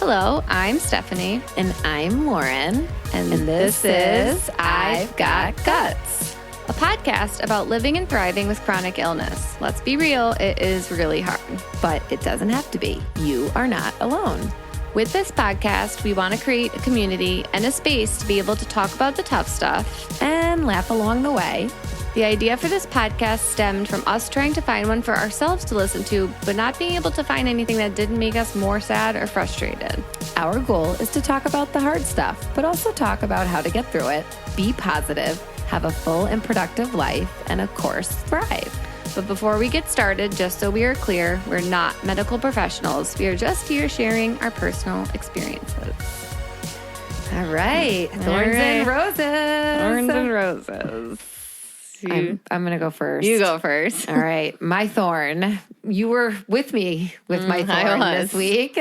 Hello, I'm Stephanie. And I'm Lauren. And this is I've Got Guts, a podcast about living and thriving with chronic illness. Let's be real, it is really hard. But it doesn't have to be. You are not alone. With this podcast, we want to create a community and a space to be able to talk about the tough stuff And laugh along the way. The idea for this podcast stemmed from us trying to find one for ourselves to listen to, but not being able to find anything that didn't make us more sad or frustrated. Our goal is to talk about the hard stuff, but also talk about how to get through it, be positive, have a full and productive life, and of course, thrive. But before we get started, just so we are clear, we're not medical professionals. We are just here sharing our personal experiences. All right. Thorns and roses. Thorns and roses. I'm going to go first. You go first. All right. My thorn. You were with me with my thorn this week.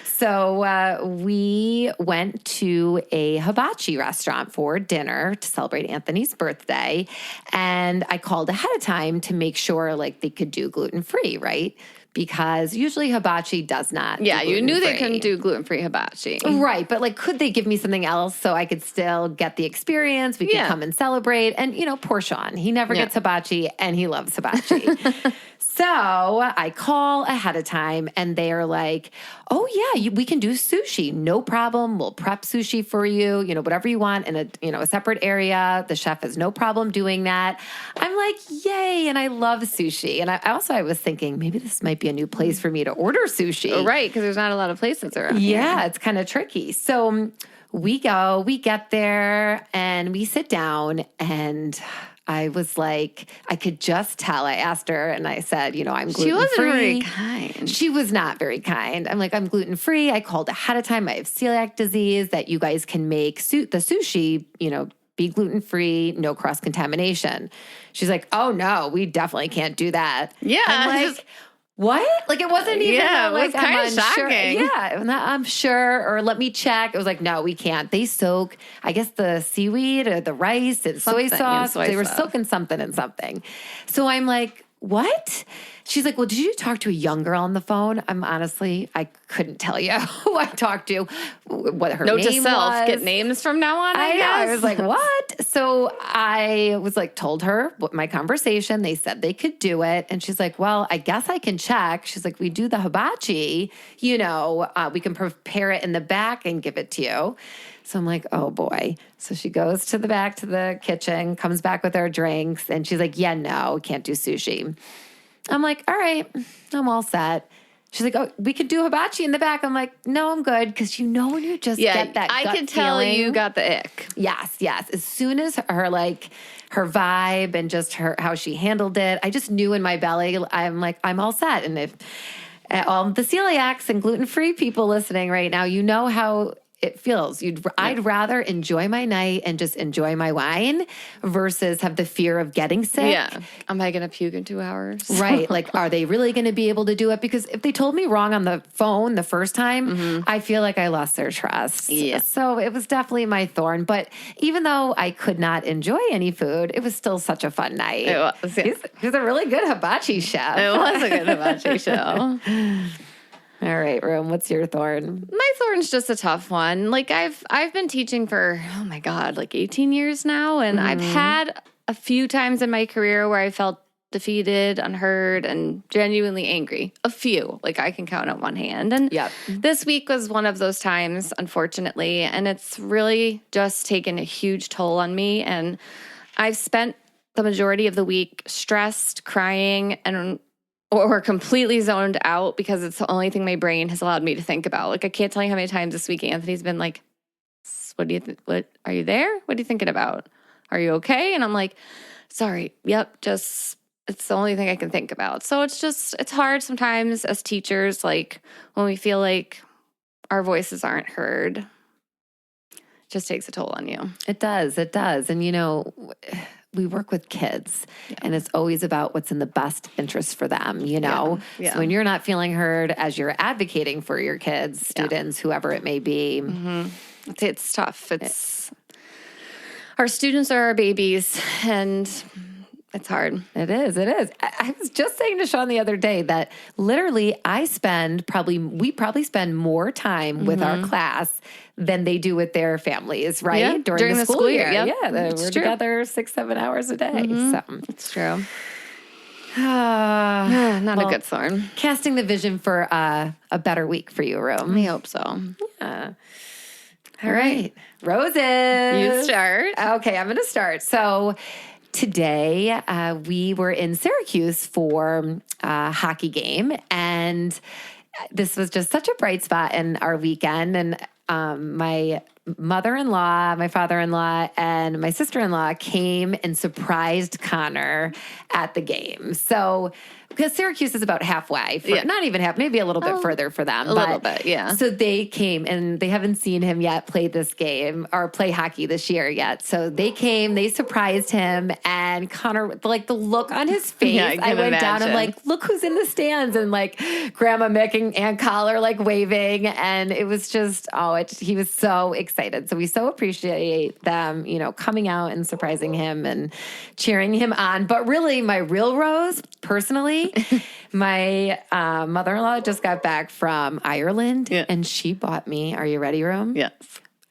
So we went to a hibachi restaurant for dinner to celebrate Anthony's birthday. And I called ahead of time to make sure like they could do gluten-free, right? Because usually hibachi does not. Yeah, you knew they couldn't do gluten-free hibachi. Right, but like could they give me something else so I could still get the experience? We could come and celebrate. And, you know, poor Sean, he never gets hibachi and he loves hibachi. So I call ahead of time and they're like, oh yeah, we can do sushi. No problem. We'll prep sushi for you, you know, whatever you want in a separate area. The chef has no problem doing that. I'm like, yay. And I love sushi. And I was thinking maybe this might be a new place for me to order sushi. Oh, right. Because there's not a lot of places around here. Yeah, it's kind of tricky. So we get there and we sit down and I was like, I could just tell. I asked her and I said, you know, I'm gluten-free. She wasn't very kind. She was not very kind. I'm like, I'm gluten-free. I called ahead of time. I have celiac disease that you guys can make the sushi, you know, be gluten-free, no cross-contamination. She's like, oh no, we definitely can't do that. Yeah. I'm like, what? Like it wasn't even it like was kind of shocking. Yeah, I'm sure. Or let me check. It was like, no, we can't. They soak, I guess, the seaweed or the rice and soy sauce. They were soaking something in something. So I'm like, what? She's like, well, did you talk to a young girl on the phone? I couldn't tell you who I talked to, what her name was. Note to self, get names from now on, I guess. I was like, what? So I was like, told her what my conversation. They said they could do it. And she's like, well, I guess I can check. She's like, we do the hibachi, you know, we can prepare it in the back and give it to you. So I'm like, oh boy. So she goes to the back to the kitchen, comes back with her drinks, and she's like, yeah, no, we can't do sushi. I'm like, all right, I'm all set. She's like, oh, we could do hibachi in the back. I'm like, no, I'm good. Because you know when you just get that gut I could tell feeling. You got the ick. Yes. As soon as her vibe and just how she handled it, I just knew in my belly, I'm like, I'm all set. And if all the celiacs and gluten-free people listening right now, you know how it feels. I'd rather enjoy my night and just enjoy my wine versus have the fear of getting sick. Yeah. Am I going to puke in 2 hours? Right. Like, are they really going to be able to do it? Because if they told me wrong on the phone the first time, I feel like I lost their trust. Yeah. So it was definitely my thorn. But even though I could not enjoy any food, it was still such a fun night. It was. Yeah. He's a really good hibachi chef. It was a good hibachi show. All right, Rome, what's your thorn? My thorn's just a tough one. Like I've been teaching for, oh my God, like 18 years now. And I've had a few times in my career where I felt defeated, unheard, and genuinely angry. A few, like I can count on one hand. And this week was one of those times, unfortunately. And it's really just taken a huge toll on me. And I've spent the majority of the week stressed, crying, or completely zoned out because it's the only thing my brain has allowed me to think about. Like, I can't tell you how many times this week Anthony's been like, what are you there? What are you thinking about? Are you okay? And I'm like, sorry. Yep. Just, it's the only thing I can think about. So it's hard sometimes as teachers, like when we feel like our voices aren't heard, it just takes a toll on you. It does. And you know, we work with kids and it's always about what's in the best interest for them, you know? Yeah. So when you're not feeling heard as you're advocating for your kids, students, whoever it may be. It's tough. Our students are our babies and It's hard. It is. I was just saying to Sean the other day that literally we probably spend more time with our class than they do with their families, right? Yeah, during the school year. Yep. Yeah, we're together 6-7 hours a day. So It's true. not a good thorn. Casting the vision for a better week for you, Rome. I hope so. Yeah. All right. Roses. You start. Okay, I'm going to start. So today we were in Syracuse for a hockey game, and this was just such a bright spot in our weekend. And my mother-in-law, my father-in-law, and my sister-in-law came and surprised Connor at the game. So, because Syracuse is about halfway, not even half, maybe a little bit further for them. A little bit, yeah. So they came, and they haven't seen him yet play this game or play hockey this year yet. So they came, they surprised him, and Connor, like the look on his face, I went down and like, look who's in the stands, and like Grandma Mick and Aunt Collar like waving, and it was just, he was so excited. So we so appreciate them, coming out and surprising him and cheering him on. But really, my real rose, personally, my mother-in-law just got back from Ireland, and she bought me, are you ready, Rome? Yes.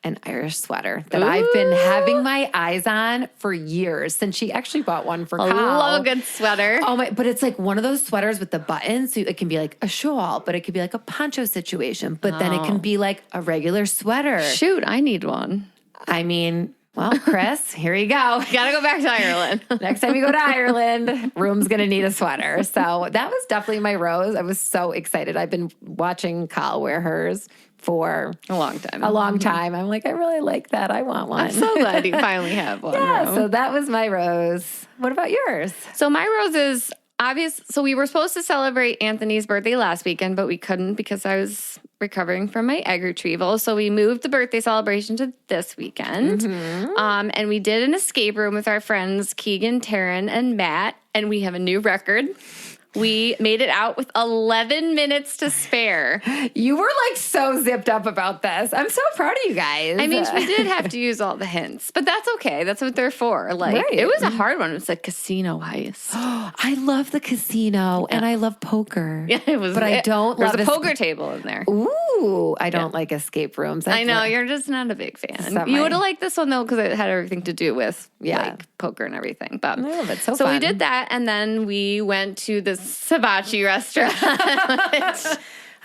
An Irish sweater that I've been having my eyes on for years, since she actually bought one for Kyle. I love a good sweater. Oh my, but it's like one of those sweaters with the buttons. So it can be like a shawl, but it could be like a poncho situation. But then it can be like a regular sweater. Shoot, I need one. I mean, well, Chris, here you go. Gotta go back to Ireland. Next time you go to Ireland, Room's going to need a sweater. So that was definitely my rose. I was so excited. I've been watching Kyle wear hers for a long time. I'm like, I really like that. I want one. I'm so glad you finally have one. Yeah, so that was my rose. What about yours? So my rose is obvious. So we were supposed to celebrate Anthony's birthday last weekend, but we couldn't because I was recovering from my egg retrieval. So we moved the birthday celebration to this weekend. And we did an escape room with our friends Keegan, Taryn, and Matt. And we have a new record. We made it out with 11 minutes to spare. You were like so zipped up about this. I'm so proud of you guys. I mean, we did have to use all the hints, but that's okay. That's what they're for. Like, It was a hard one. It was a casino heist. I love the casino and I love poker. Yeah, it was. But I don't love a poker table in there. Ooh, I don't like escape rooms. I know, you're just not a big fan. You would have liked this one though because it had everything to do with like poker and everything. But that's so fun. We did that, and then we went to this hibachi restaurant.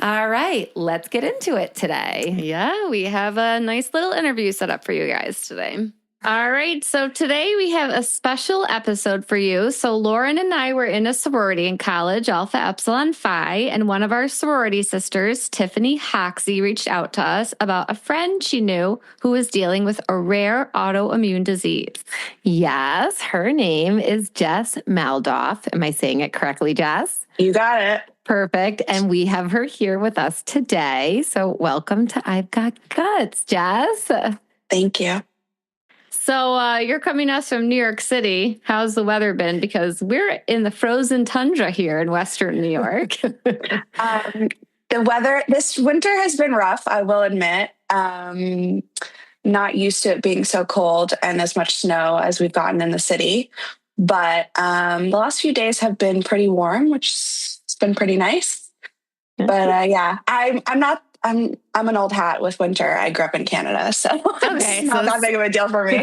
All right, let's get into it today. Yeah, we have a nice little interview set up for you guys today. All right, so today we have a special episode for you. So Lauren and I were in a sorority in college, Alpha Epsilon Phi, and one of our sorority sisters, Tiffany Hoxie, reached out to us about a friend she knew who was dealing with a rare autoimmune disease. Yes, her name is Jess Maldoff. Am I saying it correctly, Jess? You got it. Perfect. And we have her here with us today. So welcome to I've Got Guts, Jess. Thank you. So you're coming to us from New York City. How's the weather been? Because we're in the frozen tundra here in Western New York. The weather this winter has been rough, I will admit. Not used to it being so cold and as much snow as we've gotten in the city. But the last few days have been pretty warm, which has been pretty nice. But yeah, I'm an old hat with winter. I grew up in Canada, so it's not that big of a deal for me.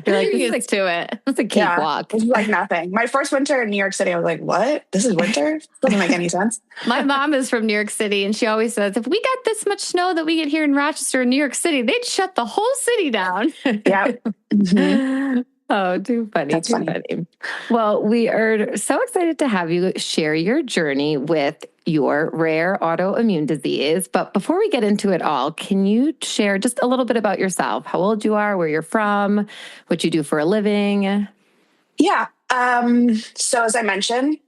You're like, used to it. It's a cakewalk. It's like nothing. My first winter in New York City, I was like, what? This is winter? Doesn't make any sense. My mom is from New York City, and she always says, if we got this much snow that we get here in Rochester and New York City, they'd shut the whole city down. Yeah. Mm-hmm. Oh, too funny. That's funny. Well, we are so excited to have you share your journey with your rare autoimmune disease. But before we get into it all, can you share just a little bit about yourself? How old you are, where you're from, what you do for a living? Yeah. So as I mentioned,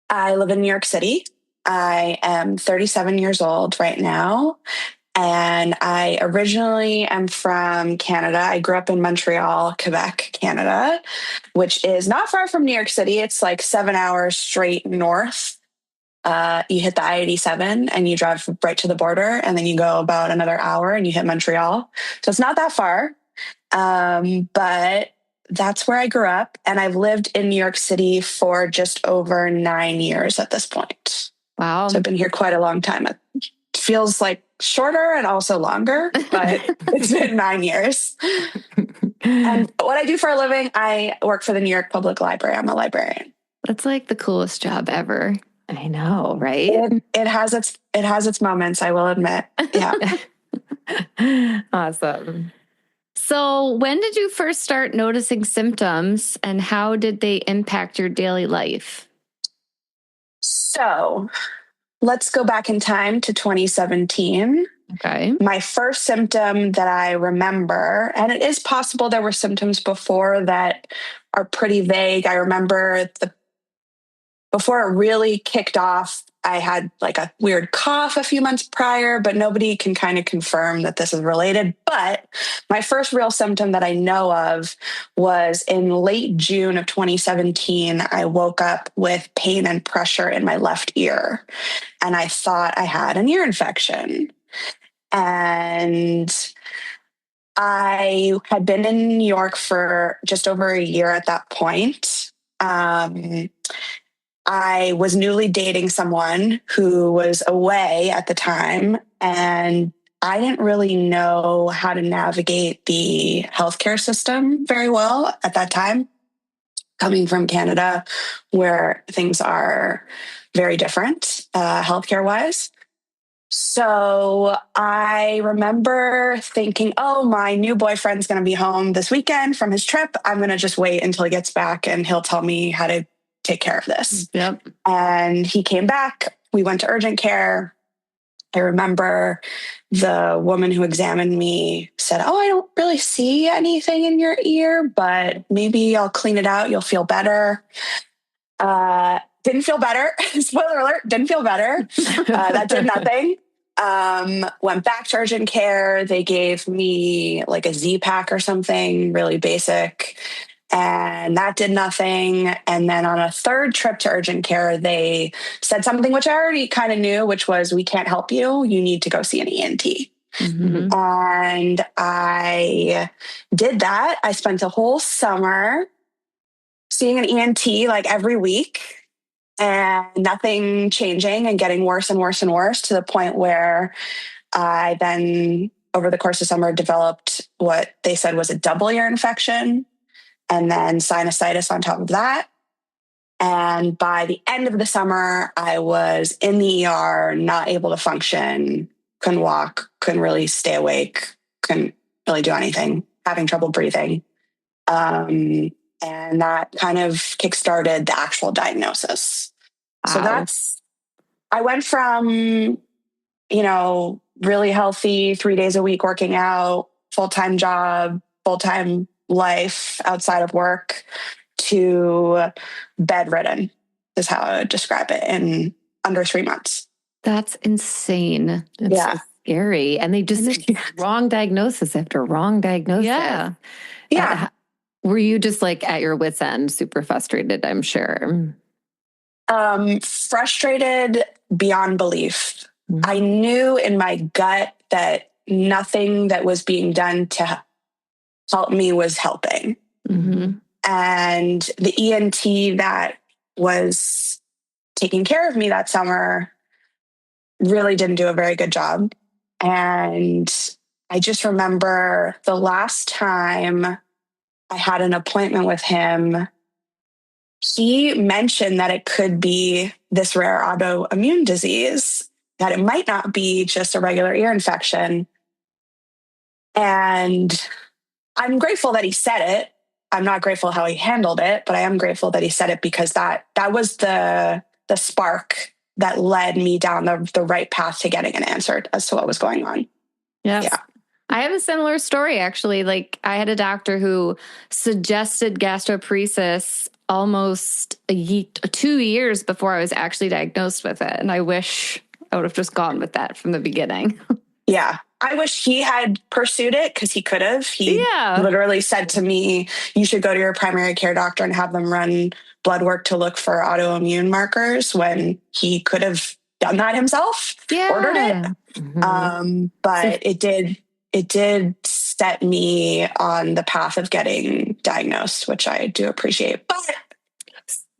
I live in New York City. I am 37 years old right now. And I originally am from Canada. I grew up in Montreal, Quebec, Canada, which is not far from New York City. It's like 7 hours straight north. You hit the I-87 and you drive right to the border, and then you go about another hour and you hit Montreal. So it's not that far. But that's where I grew up. And I've lived in New York City for just over 9 years at this point. Wow. So I've been here quite a long time. It feels like shorter and also longer, but it's been 9 years. And what I do for a living, I work for the New York Public Library. I'm a librarian. That's like the coolest job ever. I know, right? It has its moments, I will admit. Yeah. Awesome. So when did you first start noticing symptoms and how did they impact your daily life? So let's go back in time to 2017. Okay. My first symptom that I remember, and it is possible there were symptoms before that are pretty vague. I remember before it really kicked off, I had like a weird cough a few months prior, but nobody can kind of confirm that this is related. But my first real symptom that I know of was in late June of 2017. I woke up with pain and pressure in my left ear, and I thought I had an ear infection. And I had been in New York for just over a year at that point. I was newly dating someone who was away at the time, and I didn't really know how to navigate the healthcare system very well at that time, coming from Canada, where things are very different healthcare wise. So I remember thinking, oh, my new boyfriend's going to be home this weekend from his trip. I'm going to just wait until he gets back and he'll tell me how to take care of this. Yep. And he came back. We went to urgent care. I remember the woman who examined me said, oh, I don't really see anything in your ear, but maybe I'll clean it out. You'll feel better. Didn't feel better. Spoiler alert, didn't feel better. That did nothing. Went back to urgent care. They gave me like a Z-Pack or something, really basic. And that did nothing. And then on a third trip to urgent care, they said something which I already kind of knew, which was, we can't help you. You need to go see an ENT. Mm-hmm. And I did that. I spent a whole summer seeing an ENT like every week and nothing changing and getting worse and worse and worse, to the point where I then, over the course of summer, developed what they said was a double ear infection, and then sinusitis on top of that. And by the end of the summer, I was in the ER, not able to function, couldn't walk, couldn't really stay awake, couldn't really do anything, having trouble breathing. And that kind of kickstarted the actual diagnosis. Wow. So I went from, really healthy, 3 days a week working out, full-time job, full-time life outside of work, to bedridden is how I would describe it, in under 3 months. That's insane. It's so scary. And they just wrong diagnosis after wrong diagnosis. Yeah. Yeah. Were you just like at your wit's end, super frustrated, I'm sure? Frustrated beyond belief. Mm-hmm. I knew in my gut that nothing that was being done to help me was helping. Mm-hmm. And the ENT that was taking care of me that summer really didn't do a very good job. And I just remember the last time I had an appointment with him, he mentioned that it could be this rare autoimmune disease, that it might not be just a regular ear infection. And I'm grateful that he said it. I'm not grateful how he handled it, but I am grateful that he said it, because that was the spark that led me down the right path to getting an answer as to what was going on. Yes. Yeah. I have a similar story, actually. Like, I had a doctor who suggested gastroparesis almost 2 years before I was actually diagnosed with it. And I wish I would have just gone with that from the beginning. Yeah. I wish he had pursued it, because he could have. He literally said to me, you should go to your primary care doctor and have them run blood work to look for autoimmune markers, when he could have done that himself, ordered it. But it did set me on the path of getting diagnosed, which I do appreciate. But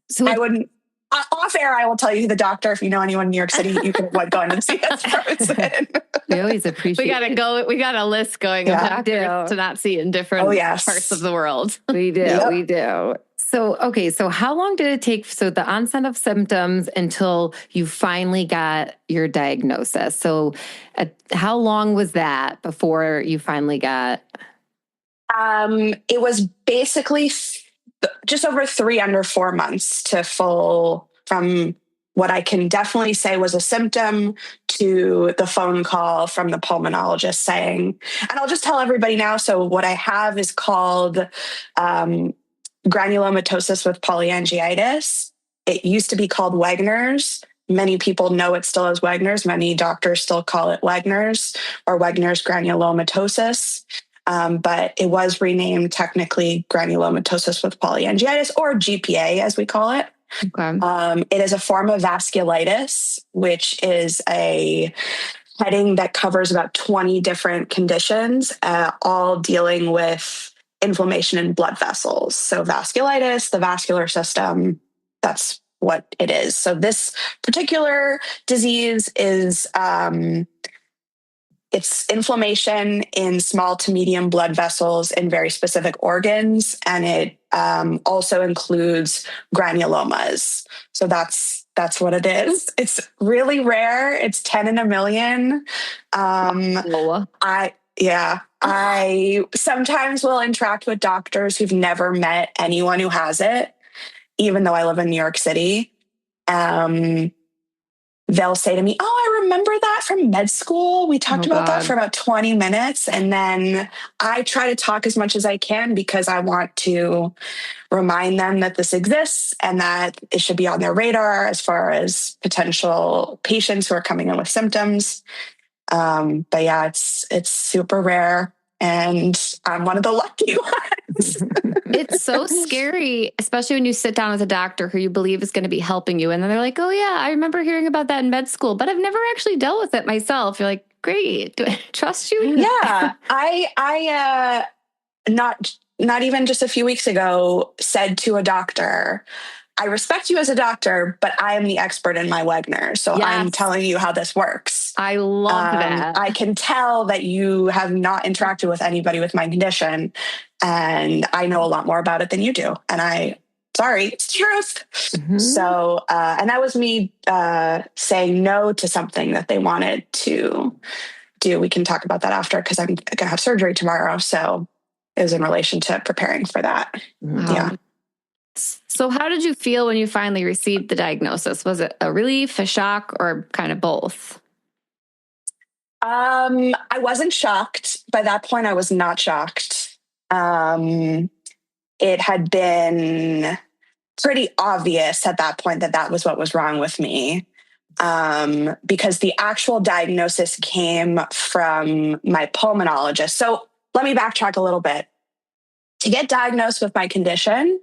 So I wouldn't, off air, I will tell you the doctor. If you know anyone in New York City, you can avoid going and see us frozen. we always appreciate We got a list going of doctors to not see in different parts of the world. We do. We do. So, okay. So how long did it take? So the onset of symptoms until you finally got your diagnosis. So how long was that before you finally got? It was basically just over 3 under 4 months to full, from what I can definitely say was a symptom to the phone call from the pulmonologist saying, and I'll just tell everybody now. So what I have is called Granulomatosis with Polyangiitis. It used to be called Wegener's. Many people know it still as Wegener's. Many doctors still call it Wegener's or Wegener's granulomatosis. But it was renamed technically granulomatosis with polyangiitis, or GPA as we call it. Okay. It is a form of vasculitis, which is a heading that covers about 20 different conditions, all dealing with inflammation in blood vessels. So vasculitis, the vascular system, that's what it is. So this particular disease is it's inflammation in small to medium blood vessels in very specific organs, and it also includes granulomas. So that's what it is. It's really rare. It's 10 in a million. I sometimes will interact with doctors who've never met anyone who has it, even though I live in New York City. They'll say to me, "Oh, I remember that from med school. We talked about that for about 20 minutes. And then I try to talk as much as I can because I want to remind them that this exists and that it should be on their radar as far as potential patients who are coming in with symptoms. But yeah, it's super rare. And I'm one of the lucky ones. It's so scary, especially when you sit down with a doctor who you believe is going to be helping you. And then they're like, "Oh yeah, I remember hearing about that in med school, but I've never actually dealt with it myself." You're like, "Great. Do I trust you?" Yeah. I not even just a few weeks ago said to a doctor, "I respect you as a doctor, but I am the expert in my Wegener. So I'm telling you how this works." I love that. I can tell that you have not interacted with anybody with my condition, and I know a lot more about it than you do. And sorry, it's the truth. Mm-hmm. So, and that was me saying no to something that they wanted to do. We can talk about that after because I'm going to have surgery tomorrow. So it was in relation to preparing for that. Wow. Yeah. So how did you feel when you finally received the diagnosis? Was it a relief, a shock, or kind of both? I wasn't shocked. By that point, I was not shocked. It had been pretty obvious at that point that was what was wrong with me. Because the actual diagnosis came from my pulmonologist. So let me backtrack a little bit. To get diagnosed with my condition,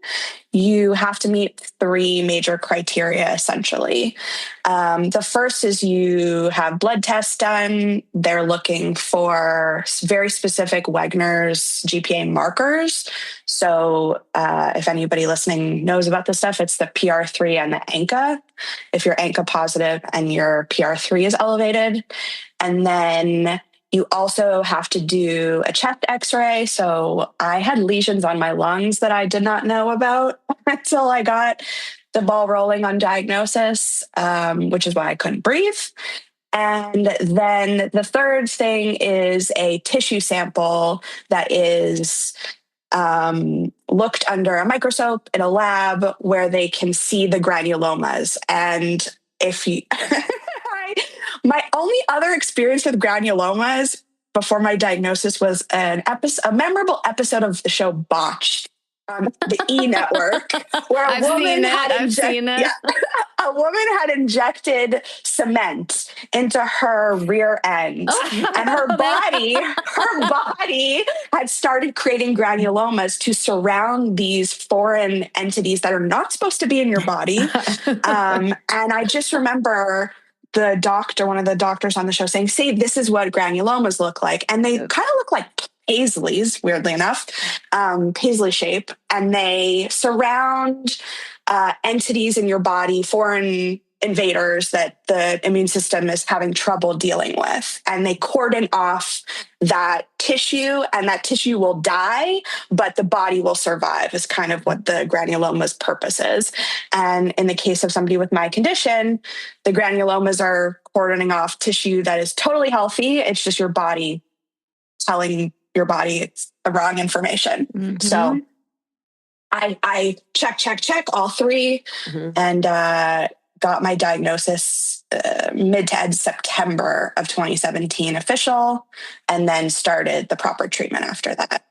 you have to meet 3 major criteria, essentially. The first is you have blood tests done. They're looking for very specific Wegener's GPA markers. So if anybody listening knows about this stuff, it's the PR3 and the ANCA. If you're ANCA positive and your PR3 is elevated. And then you also have to do a chest x-ray. So I had lesions on my lungs that I did not know about until I got the ball rolling on diagnosis, which is why I couldn't breathe. And then the third thing is a tissue sample that is looked under a microscope in a lab where they can see the granulomas. And if you... My only other experience with granulomas before my diagnosis was a memorable episode of the show Botched on the E Network, where a woman had injected cement into her rear end, and her body had started creating granulomas to surround these foreign entities that are not supposed to be in your body. And I just remember one of the doctors on the show saying, "See, this is what granulomas look like." And they kind of look like Paisleys, weirdly enough, Paisley shape, and they surround entities in your body, foreign invaders that the immune system is having trouble dealing with. And they cordon off that tissue, and that tissue will die, but the body will survive, is kind of what the granuloma's purpose is. And in the case of somebody with my condition, the granulomas are cordoning off tissue that is totally healthy. It's just your body telling your body it's the wrong information. Mm-hmm. So I check all three, and got my diagnosis mid to end September of 2017 official, and then started the proper treatment after that.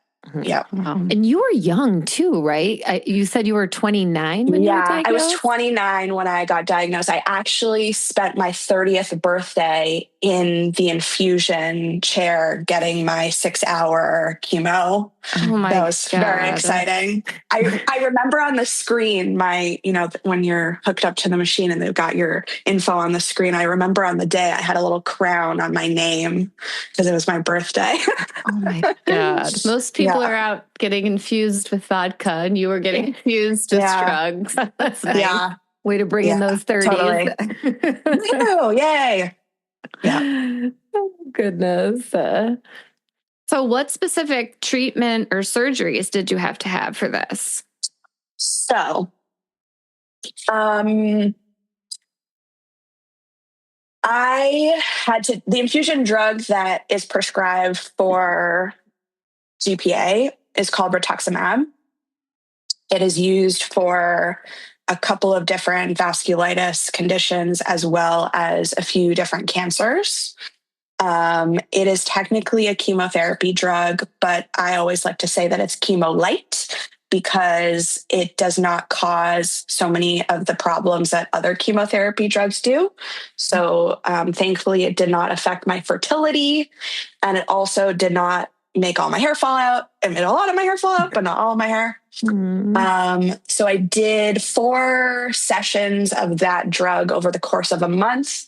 Yeah. Wow. And you were young too, right? You said you were 29 when you were diagnosed? I was 29 when I got diagnosed. I actually spent my 30th birthday in the infusion chair getting my 6-hour chemo. Oh my God. That was very exciting. I remember on the screen, when you're hooked up to the machine and they've got your info on the screen, I remember on the day I had a little crown on my name because it was my birthday. Oh my God. Most people are out getting infused with vodka, and you were getting infused with drugs. That's nice. Yeah. Way to bring in those 30s. Totally. Oh, yay. Yeah. Oh, goodness. So what specific treatment or surgeries did you have to have for this? So, the infusion drug that is prescribed for GPA is called rituximab. It is used for a couple of different vasculitis conditions as well as a few different cancers. It is technically a chemotherapy drug, but I always like to say that it's chemo light because it does not cause so many of the problems that other chemotherapy drugs do. So thankfully, it did not affect my fertility, and it also did not make all my hair fall out. It made a lot of my hair fall out, but not all of my hair. So I did 4 sessions of that drug over the course of a month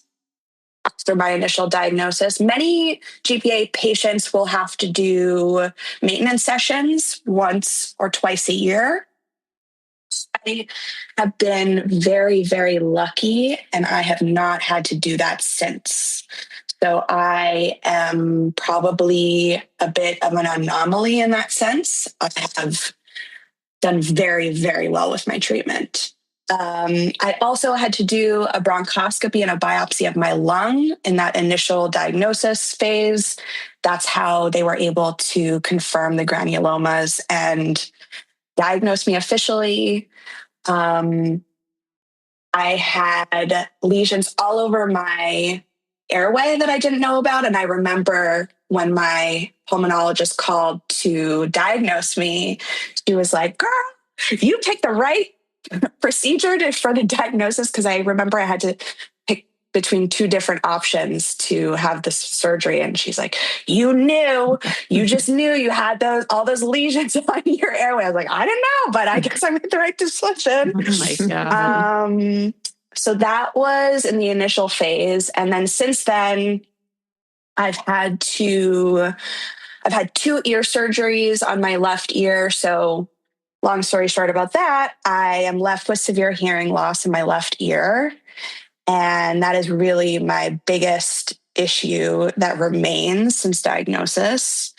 after my initial diagnosis. Many GPA patients will have to do maintenance sessions once or twice a year. I have been very, very lucky, and I have not had to do that since. So I am probably a bit of an anomaly in that sense. I have done very, very well with my treatment. I also had to do a bronchoscopy and a biopsy of my lung in that initial diagnosis phase. That's how they were able to confirm the granulomas and diagnose me officially. I had lesions all over my airway that I didn't know about. And I remember when my pulmonologist called to diagnose me, she was like, "Girl, you picked the right procedure for the diagnosis," because I remember I had to pick between 2 different options to have this surgery. And she's like, you just knew you had all those lesions on your airway. I was like, I didn't know, but I guess I made the right decision. Oh my God. So that was in the initial phase. And then since then, I've had 2 ear surgeries on my left ear. So long story short about that, I am left with severe hearing loss in my left ear. And that is really my biggest issue that remains since diagnosis.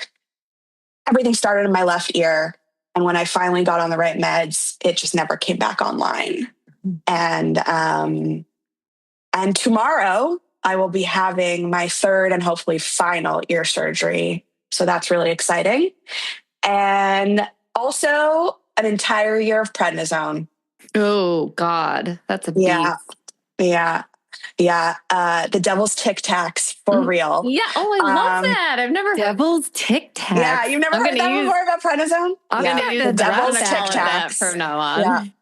Everything started in my left ear. And when I finally got on the right meds, it just never came back online. And tomorrow I will be having my 3rd and hopefully final ear surgery. So that's really exciting. And also an entire year of prednisone. Oh God, that's a beast. Yeah. The devil's Tic Tacs for real. Yeah. Oh, I love that. I've never heard Devil's Tic Tacs. Yeah, you've never heard that before about prednisone? I'm going to use the devil's Tic Tacs from now on.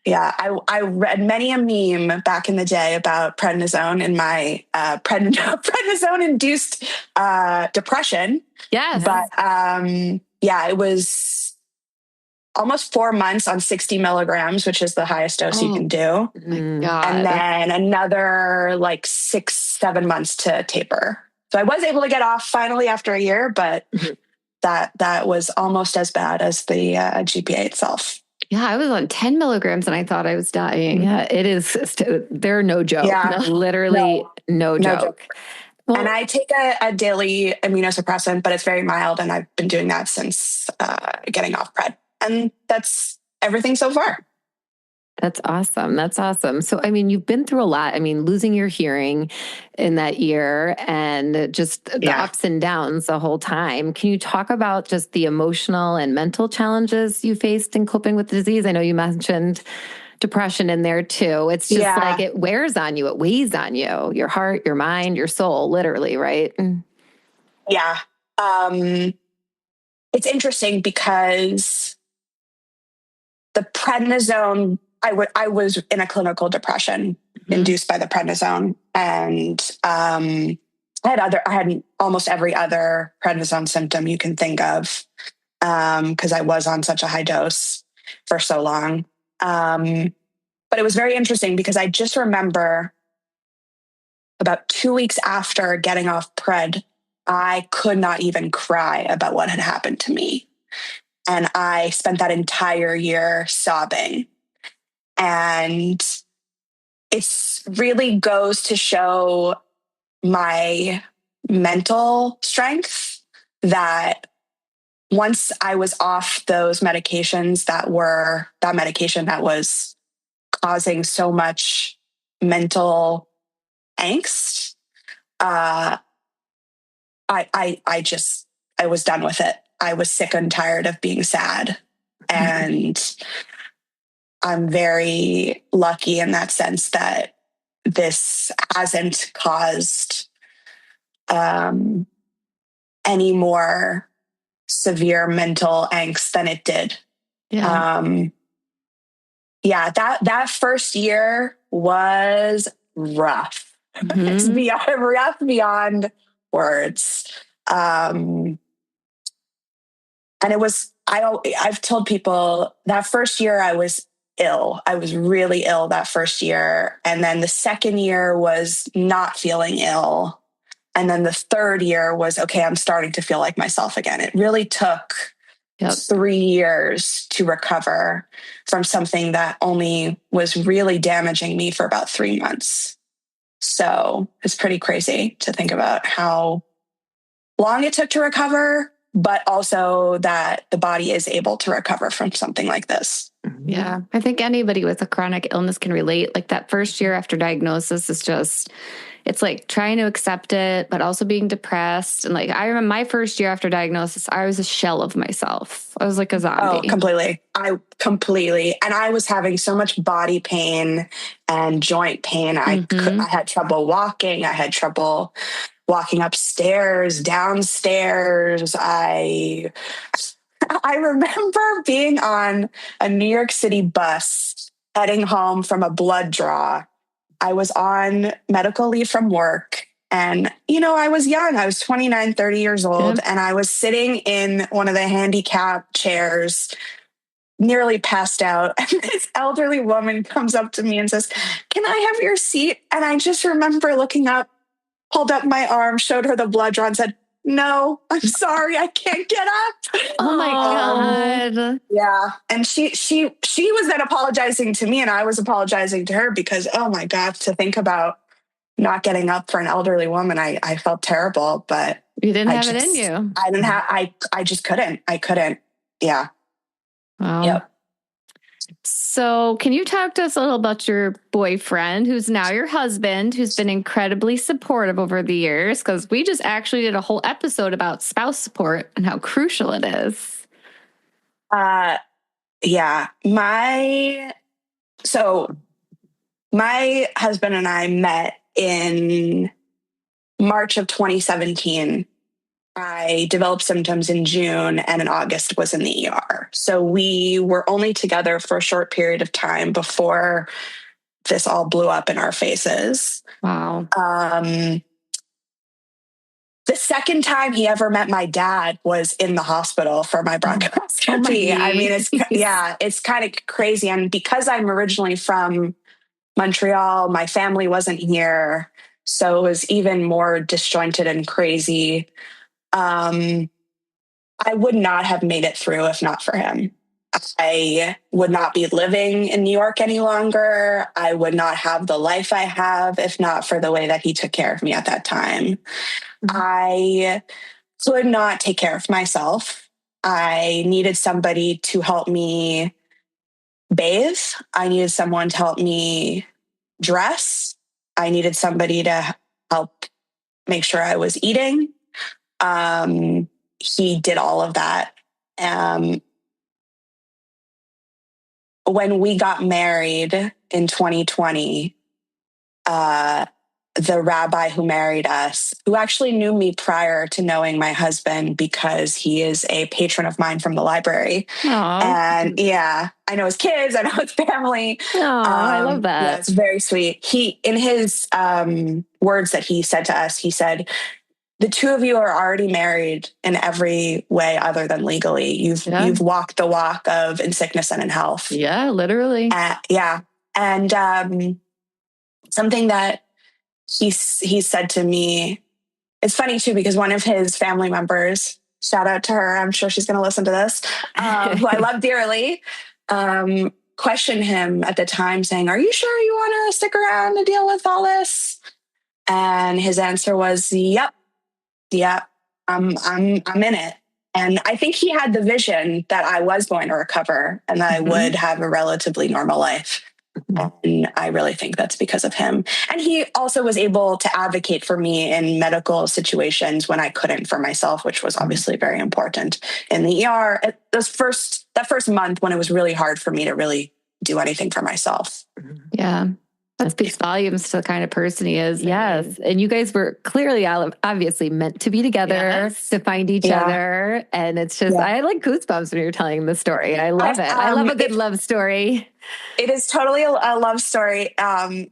Yeah. I read many a meme back in the day about prednisone in my prednisone-induced depression. Yes. But it was almost 4 months on 60 milligrams, which is the highest dose you can do. Oh my God. And then another 6-7 months to taper. So I was able to get off finally after a year, but that was almost as bad as the GPA itself. Yeah, I was on 10 milligrams and I thought I was dying. Yeah, it is. They're no joke. Yeah. Literally no joke. Well, and I take a daily immunosuppressant, but it's very mild. And I've been doing that since getting off pred. And that's everything so far. That's awesome. That's awesome. So, I mean, you've been through a lot. I mean, losing your hearing in that year and just the ups and downs the whole time. Can you talk about just the emotional and mental challenges you faced in coping with the disease? I know you mentioned depression in there too. It's just like it wears on you. It weighs on you, your heart, your mind, your soul, literally, right? Yeah. It's interesting because the prednisone, I was in a clinical depression induced by the prednisone, and I had almost every other prednisone symptom you can think of, because I was on such a high dose for so long. But it was very interesting because I just remember about 2 weeks after getting off pred, I could not even cry about what had happened to me. And I spent that entire year sobbing. And it really goes to show my mental strength that once I was off those medications that medication that was causing so much mental angst, I was done with it. I was sick and tired of being sad. And I'm very lucky in that sense that this hasn't caused any more severe mental angst than it did. That first year was rough. It's rough beyond words. And it was, I've told people that first year I was ill. I was really ill that first year. And then the second year was not feeling ill. And then the third year was, okay, I'm starting to feel like myself again. It really took 3 years to recover from something that only was really damaging me for about 3 months. So it's pretty crazy to think about how long it took to recover, but also that the body is able to recover from something like this. Yeah. I think anybody with a chronic illness can relate. Like that first year after diagnosis is just, it's like trying to accept it, but also being depressed. And like, I remember my first year after diagnosis, I was a shell of myself. I was like a zombie. Oh, completely. And I was having so much body pain and joint pain. I had trouble walking. I had trouble walking upstairs, downstairs. I remember being on a New York City bus heading home from a blood draw. I was on medical leave from work, and, I was young. I was 29, 30 years old, and I was sitting in one of the handicap chairs, nearly passed out. And this elderly woman comes up to me and says, "Can I have your seat?" And I just remember looking up, pulled up my arm, showed her the blood draw and said, "No, I'm sorry, I can't get up." Oh my God. Yeah. And she was then apologizing to me, and I was apologizing to her because, oh my God, to think about not getting up for an elderly woman, I felt terrible, but you didn't have it in you. I just couldn't. I couldn't. Yeah. Wow. Yep. So can you talk to us a little about your boyfriend, who's now your husband, who's been incredibly supportive over the years? Because we just actually did a whole episode about spouse support and how crucial it is. Yeah. My husband and I met in March of 2017. I developed symptoms in June, and in August was in the ER. So we were only together for a short period of time before this all blew up in our faces. Wow. The second time he ever met my dad was in the hospital for my bronchoscopy. I mean, it's kind of crazy. And because I'm originally from Montreal, my family wasn't here. So it was even more disjointed and crazy. I would not have made it through if not for him. I would not be living in New York any longer. I would not have the life I have if not for the way that he took care of me at that time. I could not take care of myself. I needed somebody to help me bathe. I needed someone to help me dress. I needed somebody to help make sure I was eating. He did all of that. When we got married in 2020, the rabbi who married us, who actually knew me prior to knowing my husband because he is a patron of mine from the library. Aww. And yeah, I know his kids, I know his family. I love that. Yeah, it's very sweet. He, in his words that he said to us, he said, the two of you are already married in every way other than legally. You've walked the walk of in sickness and in health. Yeah, literally. Yeah. And something that he said to me, it's funny too, because one of his family members, shout out to her, I'm sure she's going to listen to this, who I love dearly, questioned him at the time saying, are you sure you want to stick around to deal with all this? And his answer was, yep, I'm in it. And I think he had the vision that I was going to recover and that I would have a relatively normal life. And I really think that's because of him. And he also was able to advocate for me in medical situations when I couldn't for myself, which was obviously very important. In the ER, that first month when it was really hard for me to really do anything for myself. Yeah. That speaks volumes to the kind of person he is. Yes. And you guys were clearly, obviously meant to be together, to find each other. And it's just, I had like goosebumps when you were telling the story. I love it. I love a good love story. It is totally a love story. I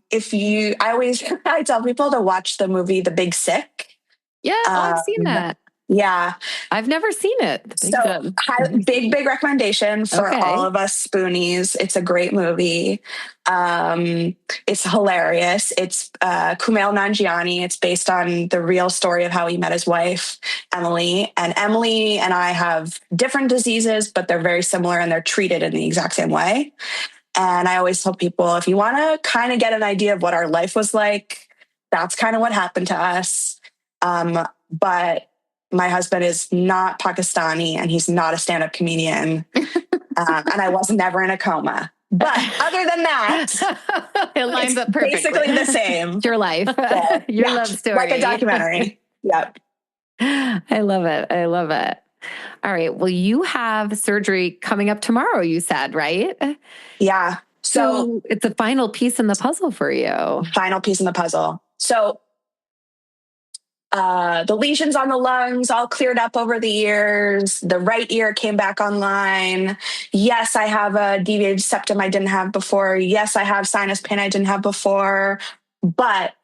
tell people to watch the movie The Big Sick. Yeah, I've seen that. Yeah. I've never seen it. Big recommendation for all of us Spoonies. It's a great movie. It's hilarious. It's Kumail Nanjiani. It's based on the real story of how he met his wife, Emily. And Emily and I have different diseases, but they're very similar and they're treated in the exact same way. And I always tell people, if you want to kind of get an idea of what our life was like, that's kind of what happened to us. But my husband is not Pakistani and he's not a stand-up comedian. And I was never in a coma. But other than that, it lines up perfectly. Basically the same. Your life, your love story. Like a documentary. Yep. I love it. I love it. All right. Well, you have surgery coming up tomorrow, you said, right? Yeah. So it's a final piece in the puzzle for you. Final piece in the puzzle. So the lesions on the lungs all cleared up over the years. The right ear came back online. Yes, I have a deviated septum I didn't have before. Yes, I have sinus pain I didn't have before. But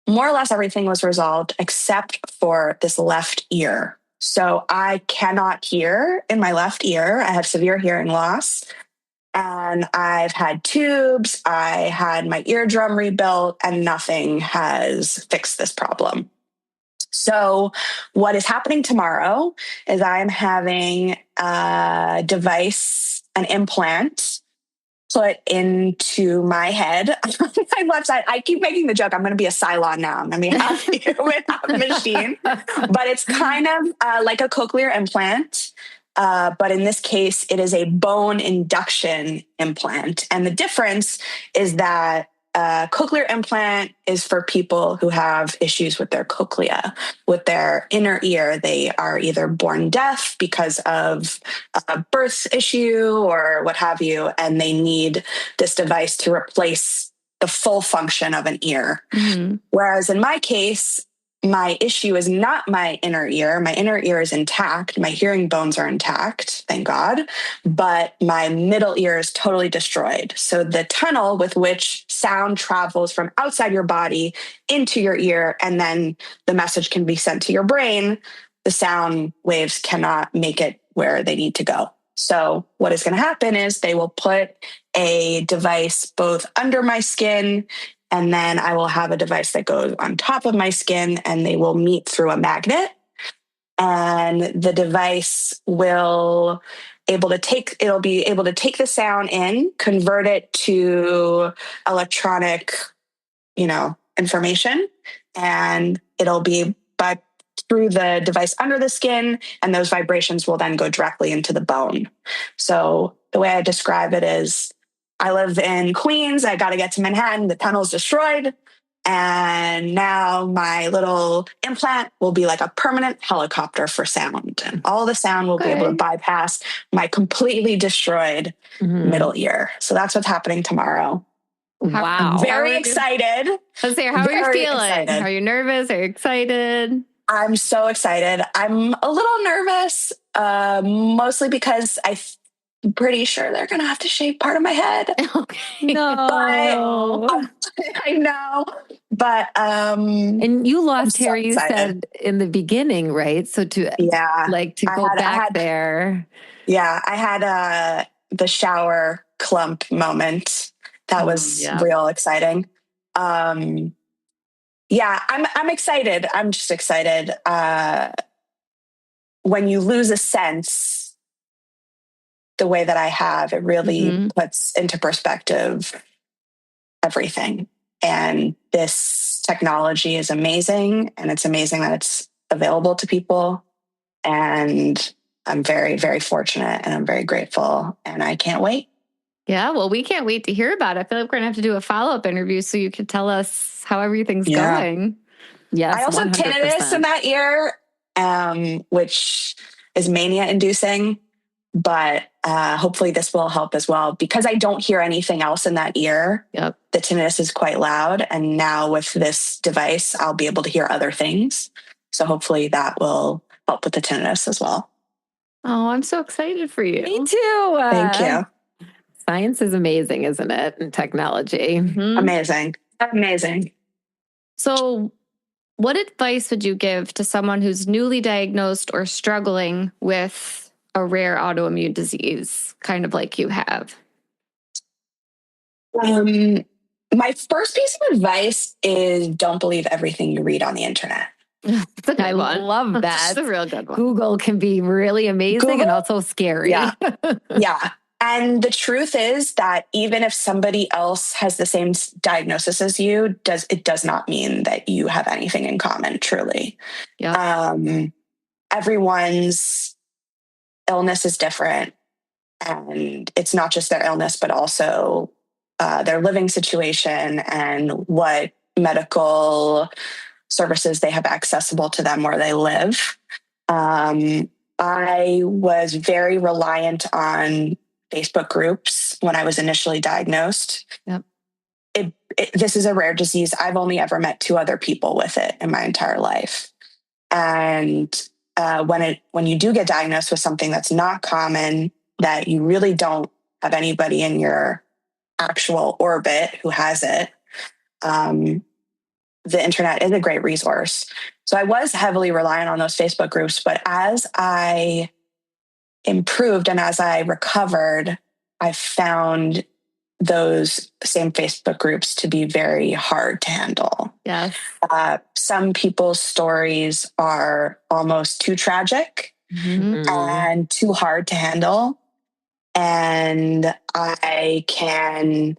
more or less everything was resolved except for this left ear. So I cannot hear in my left ear. I have severe hearing loss. And I've had tubes. I had my eardrum rebuilt and nothing has fixed this problem. So what is happening tomorrow is I'm having a device, an implant put into my head on my left side. I keep making the joke, I'm going to be a Cylon now. I'm going to be happy with a machine. But it's kind of like a cochlear implant. But in this case, it is a bone induction implant. And the difference is that cochlear implant is for people who have issues with their cochlea, with their inner ear. They are either born deaf because of a birth issue or what have you, and they need this device to replace the full function of an ear. Mm-hmm. Whereas in my case, my issue is not my inner ear. My inner ear is intact. My hearing bones are intact, thank God. But my middle ear is totally destroyed. So the tunnel with which sound travels from outside your body into your ear, and then the message can be sent to your brain, the sound waves cannot make it where they need to go. So what is going to happen is they will put a device both under my skin, and then I will have a device that goes on top of my skin, and they will meet through a magnet. and the device will it'll be able to take the sound in, convert it to electronic, information, and it'll be through the device under the skin, and those vibrations will then go directly into the bone. So the way I describe it is, I live in Queens. I got to get to Manhattan. The tunnel's destroyed. And now my little implant will be like a permanent helicopter for sound. And all the sound will be able to bypass my completely destroyed middle ear. So that's what's happening tomorrow. Wow. I'm very excited. Let's say, how are you feeling? Excited. Are you nervous? Are you excited? I'm so excited. I'm a little nervous, mostly because I'm pretty sure they're going to have to shave part of my head. No. I know. But and you lost hair, you said in the beginning, right? So to go back there. Yeah, I had the shower clump moment. That was real exciting. I'm excited. I'm just excited. When you lose a sense the way that I have, it really puts into perspective everything. And this technology is amazing, and it's amazing that it's available to people. And I'm very, very fortunate, and I'm very grateful, and I can't wait. Yeah, well, we can't wait to hear about it. I feel like we're going to have to do a follow-up interview so you could tell us how everything's going. Yes, I also have tinnitus in that ear, which is mania-inducing, but hopefully this will help as well. Because I don't hear anything else in that ear, the tinnitus is quite loud, and now with this device, I'll be able to hear other things. So hopefully that will help with the tinnitus as well. Oh, I'm so excited for you. Me too. Thank you. Science is amazing, isn't it? And technology. Amazing. So what advice would you give to someone who's newly diagnosed or struggling with a rare autoimmune disease, kind of like you have? My first piece of advice is, don't believe everything you read on the internet. That's a good one. Love that. That's a real good one. Google can be really amazing and also scary. Yeah. And the truth is that even if somebody else has the same diagnosis as you, it does not mean that you have anything in common, truly. Everyone's illness is different. And it's not just their illness, but also their living situation and what medical services they have accessible to them where they live. I was very reliant on Facebook groups when I was initially diagnosed. This is a rare disease. I've only ever met 2 other people with it in my entire life. And when you do get diagnosed with something that's not common, that you really don't have anybody in your actual orbit who has it, the internet is a great resource. So I was heavily reliant on those Facebook groups, but as I improved and as I recovered, I found those same Facebook groups to be very hard to handle. Yes. Some people's stories are almost too tragic and too hard to handle. And I can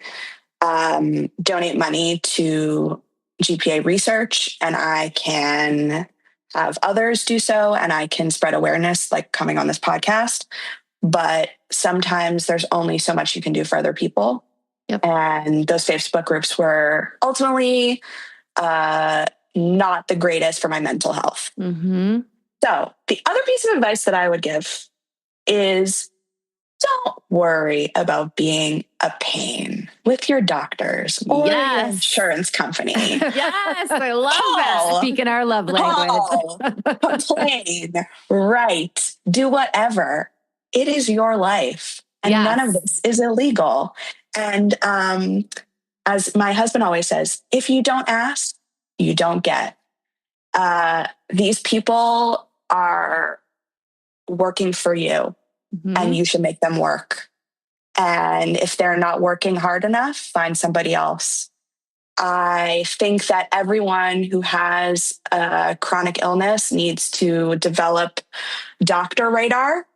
donate money to GPA research, and I can have others do so, and I can spread awareness, like coming on this podcast. But sometimes there's only so much you can do for other people. And those Facebook groups were ultimately not the greatest for my mental health. So the other piece of advice that I would give is, don't worry about being a pain with your doctors or your insurance company. Yes, I love that. Speaking our love language. Complain, write, do whatever. It is your life. And none of this is illegal. And as my husband always says, if you don't ask, you don't get. These people are working for you. And you should make them work. And if they're not working hard enough, find somebody else. I think that everyone who has a chronic illness needs to develop doctor radar,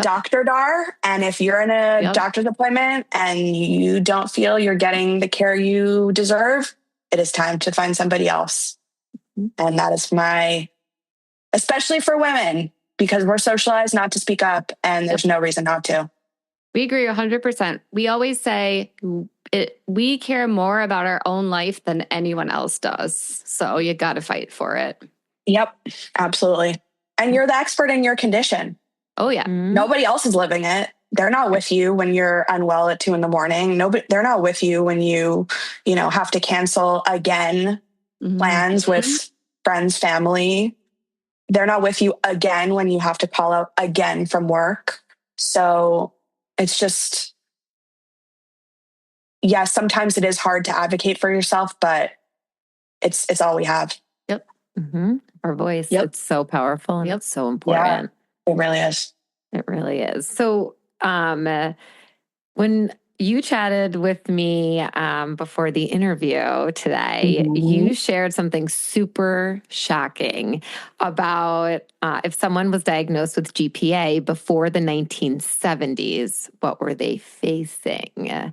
doctor DAR. And if you're in a doctor's appointment and you don't feel you're getting the care you deserve, it is time to find somebody else. And that is especially for women, because we're socialized not to speak up, and there's no reason not to. We agree 100%. We always say we care more about our own life than anyone else does. So you got to fight for it. Yep, absolutely. And you're the expert in your condition. Oh, yeah. Nobody else is living it. They're not with you when you're unwell at 2 a.m. They're not with you when you have to cancel again plans with friends, family. They're not with you again when you have to call out again from work. So it's just, yes, sometimes it is hard to advocate for yourself, but it's all we have. Yep. Our voice. Yep. It's so powerful and it's so important. Yeah, it really is. It really is. So when you chatted with me before the interview today, you shared something super shocking about if someone was diagnosed with GPA before the 1970s, what were they facing?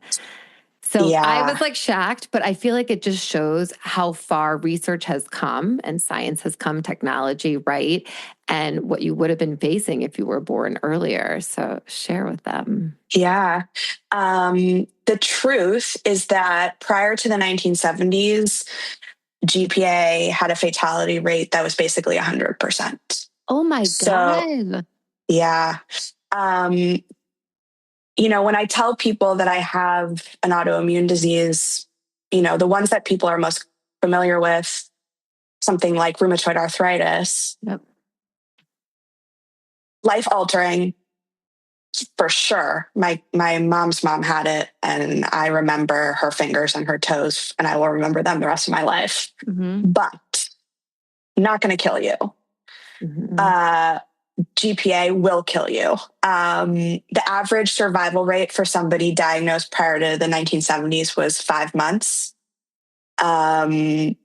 So I was like shocked, but I feel like it just shows how far research has come and science has come, technology, right? And what you would have been facing if you were born earlier. So share with them. Yeah. The truth is that prior to the 1970s, GPA had a fatality rate that was basically 100%. Oh my God. Yeah. When I tell people that I have an autoimmune disease, the ones that people are most familiar with, something like rheumatoid arthritis, life-altering, for sure. My mom's mom had it, and I remember her fingers and her toes, and I will remember them the rest of my life. But not going to kill you. GPA will kill you. The average survival rate for somebody diagnosed prior to the 1970s was 5 months. The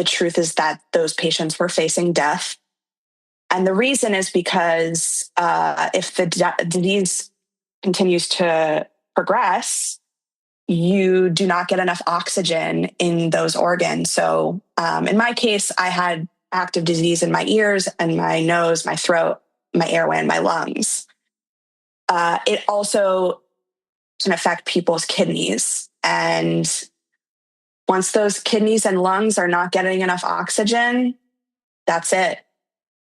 truth is that those patients were facing death. And the reason is because if the disease continues to progress, you do not get enough oxygen in those organs. So in my case, I had active disease in my ears and my nose, my throat, my airway, and my lungs. It also can affect people's kidneys. And once those kidneys and lungs are not getting enough oxygen, that's it.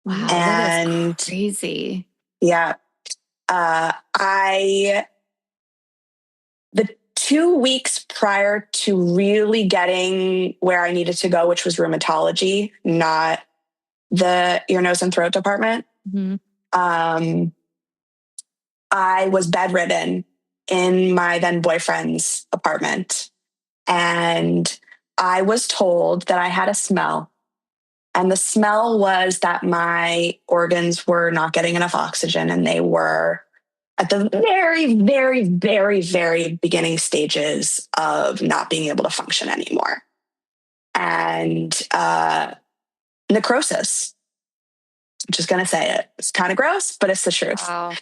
Wow, that is crazy. Yeah. The 2 weeks prior to really getting where I needed to go, which was rheumatology, not the ear, nose, and throat department, I was bedridden in my then boyfriend's apartment. And I was told that I had a smell. And the smell was that my organs were not getting enough oxygen, and they were at the very, very, very, very beginning stages of not being able to function anymore. And necrosis. I'm just going to say it. It's kind of gross, but it's the truth. Wow.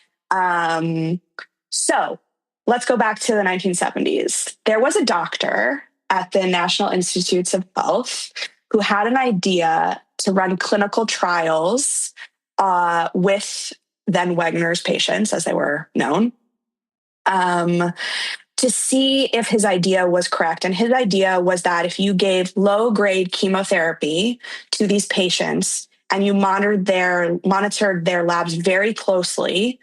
So let's go back to the 1970s. There was a doctor at the National Institutes of Health who had an idea to run clinical trials with then Wegener's patients, as they were known, to see if his idea was correct. And his idea was that if you gave low-grade chemotherapy to these patients and you monitored their labs very closely,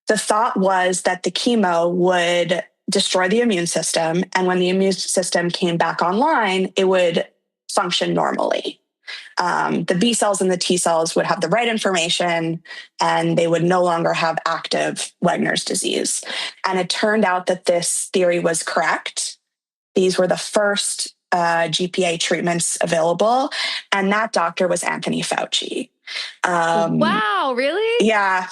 the thought was that the chemo would destroy the immune system. And when the immune system came back online, it would function normally. The B cells and the T cells would have the right information, and they would no longer have active Wegener's disease. And it turned out that this theory was correct. These were the first GPA treatments available. And that doctor was Anthony Fauci. Wow, really? Yeah.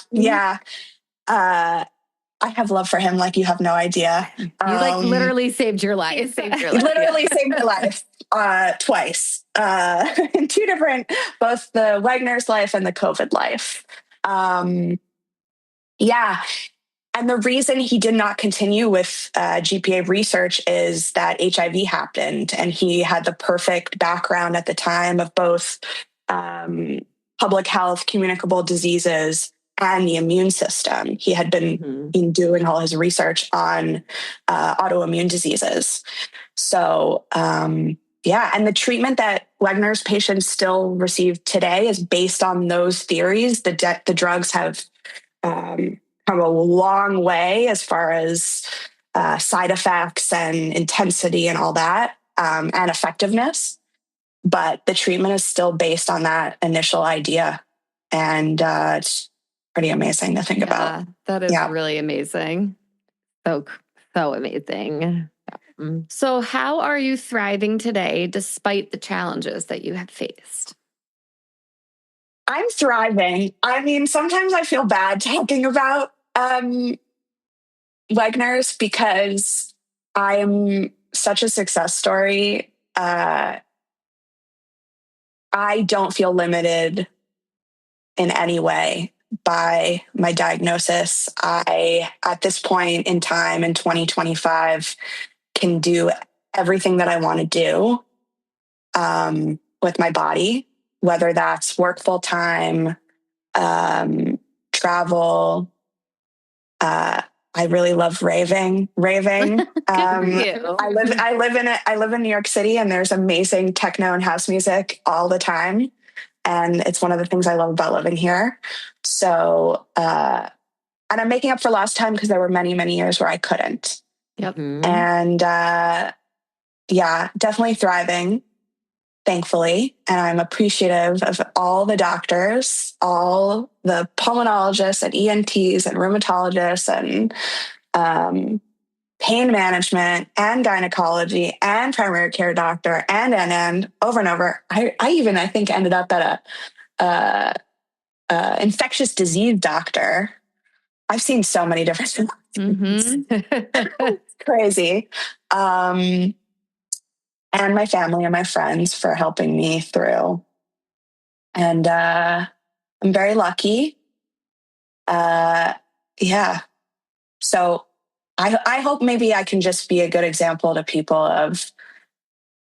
I have love for him like you have no idea. You literally saved your life. Literally saved my life twice. In two different, both the Wegener's life and the COVID life. Yeah. And the reason he did not continue with GPA research is that HIV happened, and he had the perfect background at the time of both public health, communicable diseases, and the immune system. He had been doing all his research on autoimmune diseases. So, and the treatment that Wegener's patients still receive today is based on those theories. The drugs have come a long way as far as side effects and intensity and all that, and effectiveness. But the treatment is still based on that initial idea. And it's pretty amazing to think about. That is really amazing. So amazing. So how are you thriving today despite the challenges that you have faced? I'm thriving. I mean, sometimes I feel bad talking about Wegener's because I am such a success story. I don't feel limited in any way by my diagnosis. I, at this point in time in 2025, can do everything that I want to do with my body, whether that's work full time, travel. I really love raving. I live in New York City, and there's amazing techno and house music all the time. And it's one of the things I love about living here. So, and I'm making up for lost time because there were many, many years where I couldn't. Yep. And definitely thriving, thankfully. And I'm appreciative of all the doctors, all the pulmonologists and ENTs and rheumatologists and pain management and gynecology and primary care doctor and over and over. I think ended up at a infectious disease doctor. I've seen so many different things. It's crazy. And my family and my friends for helping me through. And I'm very lucky. So I hope maybe I can just be a good example to people of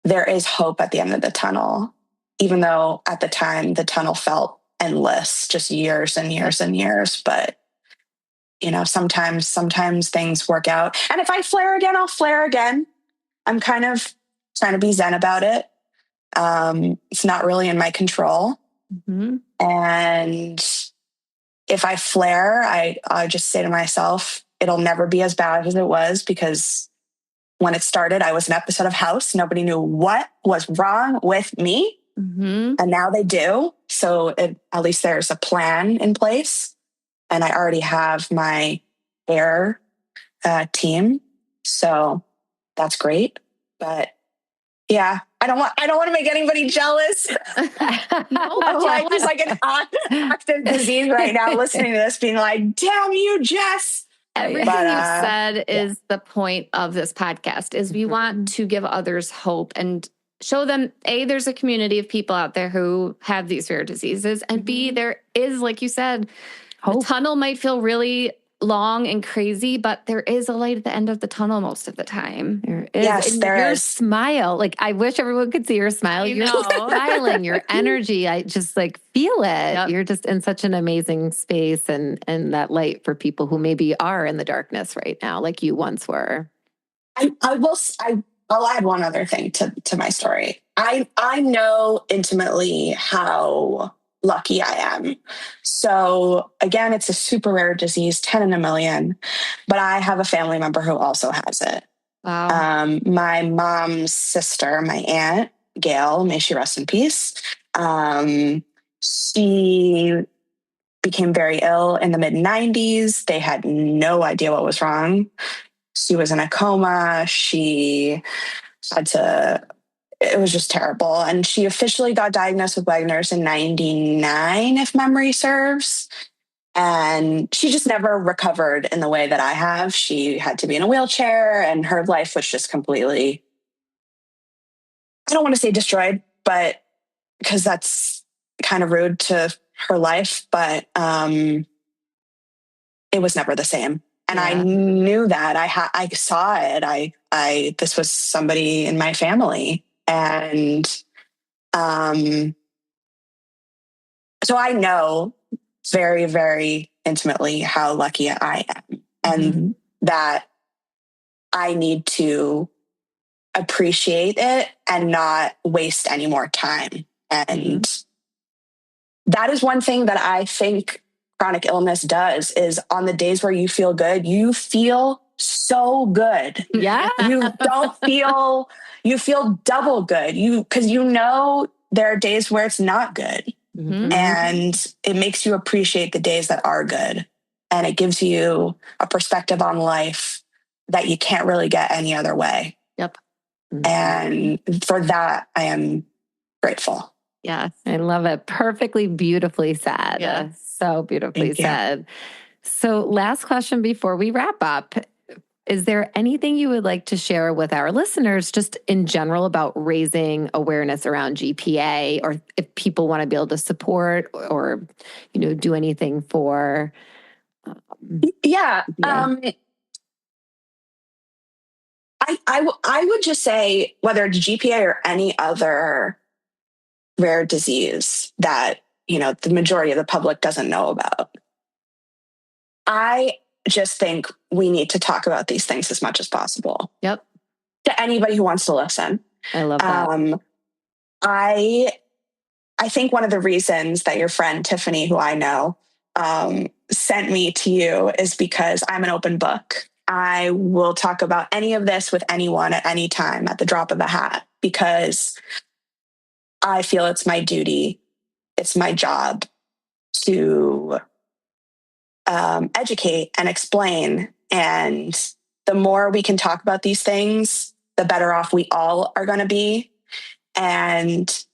there is hope at the end of the tunnel, even though at the time the tunnel felt endless, just years and years and years. But, sometimes things work out. And if I flare again, I'll flare again. I'm kind of trying to be zen about it. It's not really in my control. And if I flare, I just say to myself, it'll never be as bad as it was, because when it started, I was an episode of House. Nobody knew what was wrong with me. And now they do. So at least there's a plan in place. And I already have my hair team. So that's great. But yeah, I don't want to make anybody jealous. There's like an active disease right now listening to this being like, damn you, Jess. Everything you've said is the point of this podcast, is we want to give others hope and show them, A, there's a community of people out there who have these rare diseases, and B, there is, like you said, hope. The tunnel might feel really long and crazy, but there is a light at the end of the tunnel most of the time. There is. Yes, and there your is. Smile. Like, I wish everyone could see your smile. You're smiling, your energy. I just feel it. Yep. You're just in such an amazing space and that light for people who maybe are in the darkness right now, like you once were. I'll add one other thing to my story. I know intimately how lucky I am. So again, it's a super rare disease, 10 in a million, but I have a family member who also has it. Wow. My mom's sister, my aunt, Gail, may she rest in peace. She became very ill in the mid-90s. They had no idea what was wrong. She was in a coma. She had to... It was just terrible. And she officially got diagnosed with Wegener's in 99, if memory serves. And she just never recovered in the way that I have. She had to be in a wheelchair, and her life was just completely, I don't want to say destroyed, but because that's kind of rude to her life, but it was never the same. And I knew that. I saw it. This was somebody in my family. And so I know very, very intimately how lucky I am, and that I need to appreciate it and not waste any more time. And that is one thing that I think chronic illness does, is on the days where you feel good, you feel so good. Yeah. You feel double good. Because you know there are days where it's not good. And it makes you appreciate the days that are good. And it gives you a perspective on life that you can't really get any other way. Yep. And for that, I am grateful. Yes. I love it. Perfectly, beautifully said. Yeah. So beautifully said. So last question before we wrap up. Is there anything you would like to share with our listeners just in general about raising awareness around GPA, or if people want to be able to support or, do anything for? I would just say, whether it's GPA or any other rare disease that, the majority of the public doesn't know about, I just think we need to talk about these things as much as possible. Yep. To anybody who wants to listen. I love that. I think one of the reasons that your friend Tiffany, who I know, sent me to you is because I'm an open book. I will talk about any of this with anyone at any time at the drop of a hat, because I feel it's my duty. It's my job to educate and explain. And the more we can talk about these things, the better off we all are going to be. And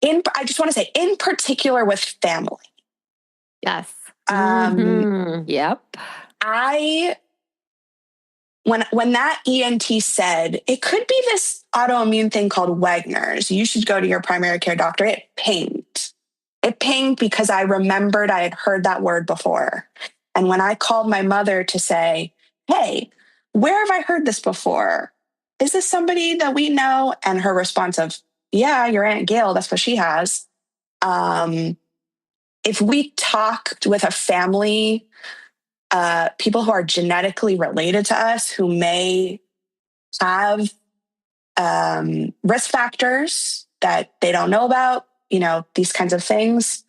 I just want to say, in particular with family. Yes. Yep. When that ENT said, it could be this autoimmune thing called Wegener's, you should go to your primary care doctor, it pinged. It pinged because I remembered I had heard that word before. And when I called my mother to say, hey, where have I heard this before? Is this somebody that we know? And her response of, yeah, your Aunt Gail, that's what she has. If we talked with a family, people who are genetically related to us, who may have risk factors that they don't know about, these kinds of things,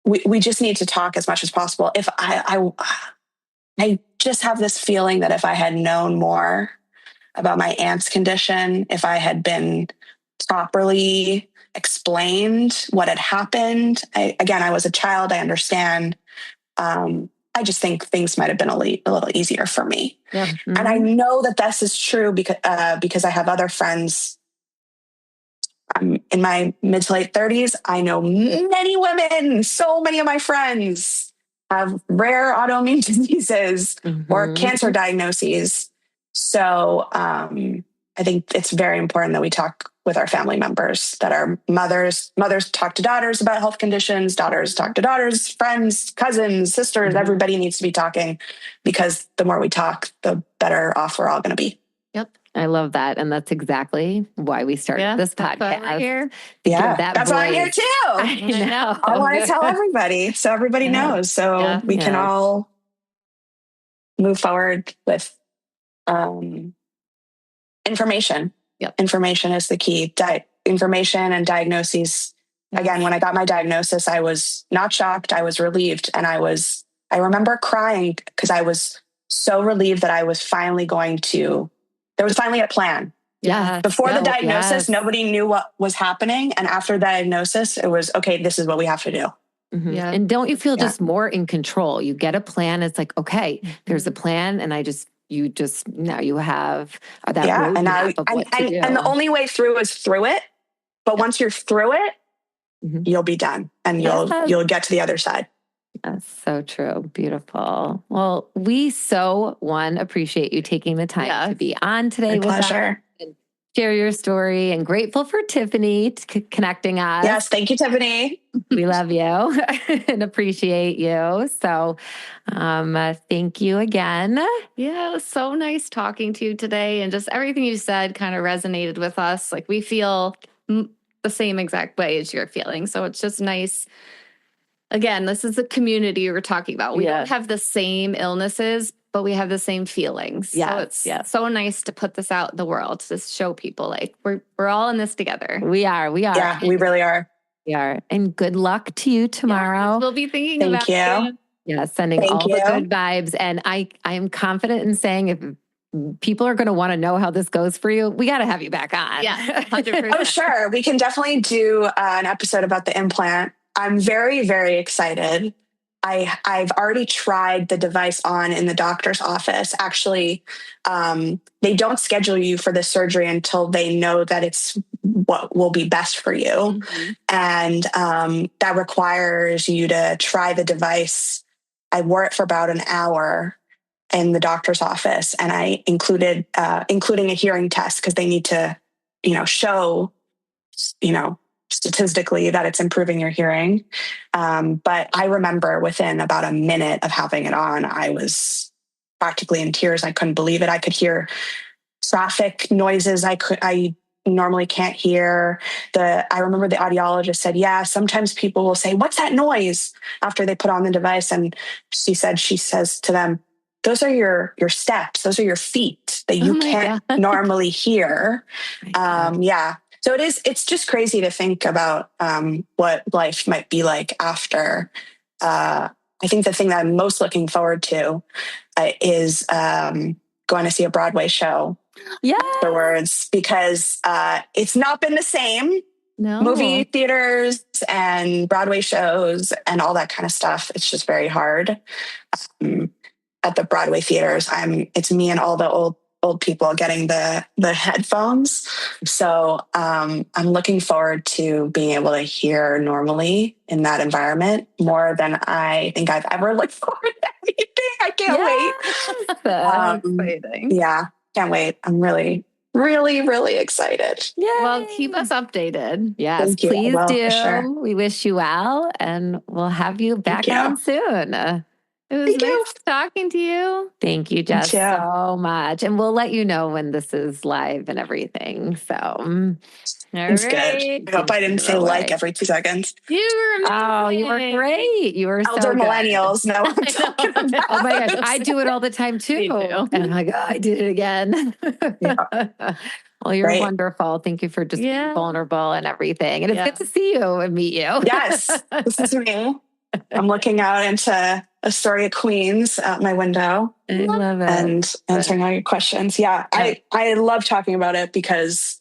we just need to talk as much as possible. If I just have this feeling that if I had known more about my aunt's condition, if I had been properly explained what had happened, I was a child, I understand. I just think things might have been a little easier for me. Yeah. And I know that this is true because I have other friends. In my mid to late 30s, I know many women, so many of my friends have rare autoimmune diseases or cancer diagnoses. So I think it's very important that we talk with our family members, that our mothers talk to daughters about health conditions, daughters talk to daughters, friends, cousins, sisters, everybody needs to be talking, because the more we talk, the better off we're all going to be. Yep. I love that. And that's exactly why we started this podcast. That's why we're here. That's why I'm here too. I know. I want to tell everybody so everybody knows. So we can all move forward with information. Yep. Information is the key. Information and diagnoses. Again, when I got my diagnosis, I was not shocked. I was relieved. And I remember crying because I was so relieved that I was finally there was finally a plan. Yeah. Before the diagnosis, nobody knew what was happening. And after the diagnosis, it was, okay, this is what we have to do. Yeah. And don't you feel just more in control? You get a plan. It's like, okay, there's a plan. And now you have that roadmap of what to do. And the only way through is through it. But once you're through it, you'll be done and you'll get to the other side. That's so true. Beautiful. Well, we appreciate you taking the time to be on today My with us pleasure. and share your story, and grateful for Tiffany connecting us. Yes. Thank you, Tiffany. We love you and appreciate you. So thank you again. Yeah, it was so nice talking to you today. And just everything you said kind of resonated with us. Like we feel the same exact way as you're feeling. So it's just nice. Again, this is the community we're talking about. We don't have the same illnesses, but we have the same feelings. So it's so nice to put this out in the world, to show people like we're all in this together. We are. Yeah, we really are. We are. And good luck to you tomorrow. Yes, we'll be thinking about you. Yeah, sending all the good vibes. And I am confident in saying if people are going to want to know how this goes for you, we got to have you back on. Yeah, 100%. Oh, sure. We can definitely do an episode about the implant. I'm very, very excited. I've already tried the device on in the doctor's office. Actually, they don't schedule you for the surgery until they know that it's what will be best for you. Mm-hmm. And that requires you to try the device. I wore it for about an hour in the doctor's office, and I including a hearing test because they need to, show, statistically that it's improving your hearing. But I remember within about a minute of having it on, I was practically in tears. I couldn't believe it. I could hear traffic noises I normally can't hear. I remember the audiologist said, yeah, sometimes people will say, what's that noise after they put on the device? And she says to them, those are your steps. Those are your feet that you can't normally hear. Yeah. So it's just crazy to think about what life might be like after. I think the thing that I'm most looking forward to is going to see a Broadway show afterwards, because it's not been the same. No. Movie theaters and Broadway shows and all that kind of stuff. It's just very hard. At the Broadway theaters, it's me and all the old people getting the headphones. So I'm looking forward to being able to hear normally in that environment more than I think I've ever looked forward to anything. I can't wait. Exciting. Yeah, can't wait. I'm really, really, really excited. Yeah. Well, keep us updated. Yes, please do. Sure. We wish you well, and we'll have you back on soon. It was nice talking to you. Thank you, Jess, so much. And we'll let you know when this is live and everything. So it's good. I hope I didn't say like every 2 seconds. You were amazing. Oh, you were great. You were Elder so good. Millennials know what I'm talking about. Oh my gosh, I do it all the time too. And I'm like, oh, I did it again. Well, you're wonderful. Thank you for just being vulnerable and everything. And it's good to see you and meet you. Yes, this is me. I'm looking out into Astoria, Queens out my window. I love it. And answering all your questions. Yeah, I love talking about it because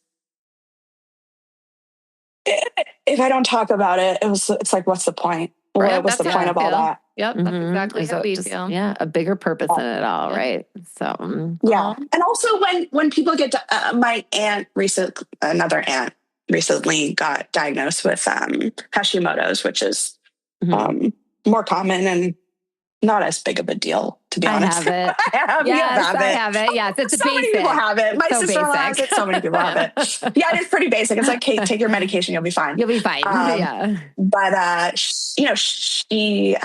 if I don't talk about it, it's like, what's the point? Right, what's the point of all that? Yep, that's exactly how we feel. Yeah, a bigger purpose in it all, right? So and also when people get my another aunt recently got diagnosed with Hashimoto's, which is more common and not as big of a deal, to be honest. I have it. I have it. Yes, it's so many people have it. My sister-in-law has it. So many people have it. Yeah, it is pretty basic. It's like, hey, take your medication, you'll be fine. You'll be fine. But she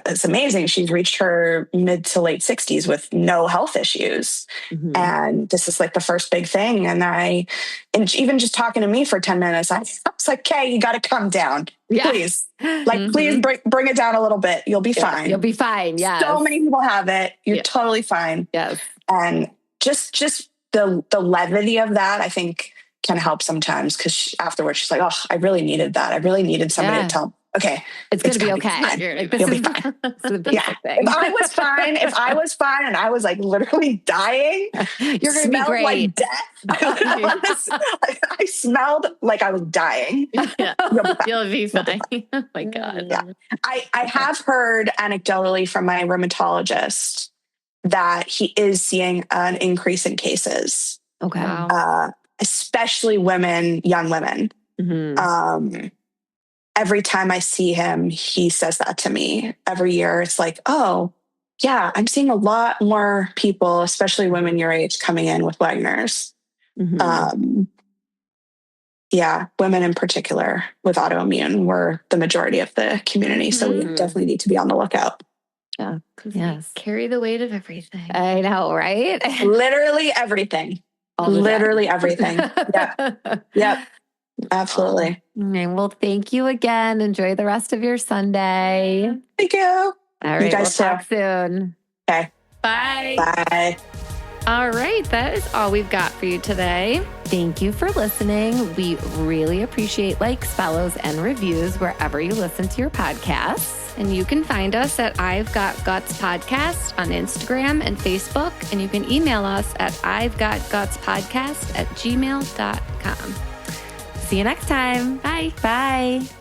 it's amazing. She's reached her mid to late 60s with no health issues. Mm-hmm. And this is like the first big thing. And even just talking to me for 10 minutes, I was like, okay, you got to come down. Please. Please bring it down a little bit. You'll be fine. You'll be fine. Yeah. So many people have it. You're totally fine. Yes. And just the levity of that, I think can help sometimes, because afterwards she's like, oh, I really needed that. I really needed somebody to tell me. Okay, it's going to be okay. You'll be fine. If I was fine and I was like literally dying, you're going to be great. Like death. I smelled like I was dying. Yeah. You'll be fine. Oh my God. Yeah. I have heard anecdotally from my rheumatologist that he is seeing an increase in cases. Okay. Especially young women. Mm-hmm. every time I see him, he says that to me every year. It's like, oh, yeah, I'm seeing a lot more people, especially women your age, coming in with Wegener's. Yeah, women in particular with autoimmune were the majority of the community. So we definitely need to be on the lookout. Yeah. Yes. Carry the weight of everything. I know, right? Literally everything. Literally everything. Yep. Absolutely. Well, thank you again. Enjoy the rest of your Sunday. Thank you. All right. You guys we'll talk soon. Okay. Bye. Bye. All right. That is all we've got for you today. Thank you for listening. We really appreciate likes, follows, and reviews wherever you listen to your podcasts. And you can find us at I've Got Guts Podcast on Instagram and Facebook. And you can email us at I'veGotGutsPodcast@gmail.com. See you next time. Bye. Bye.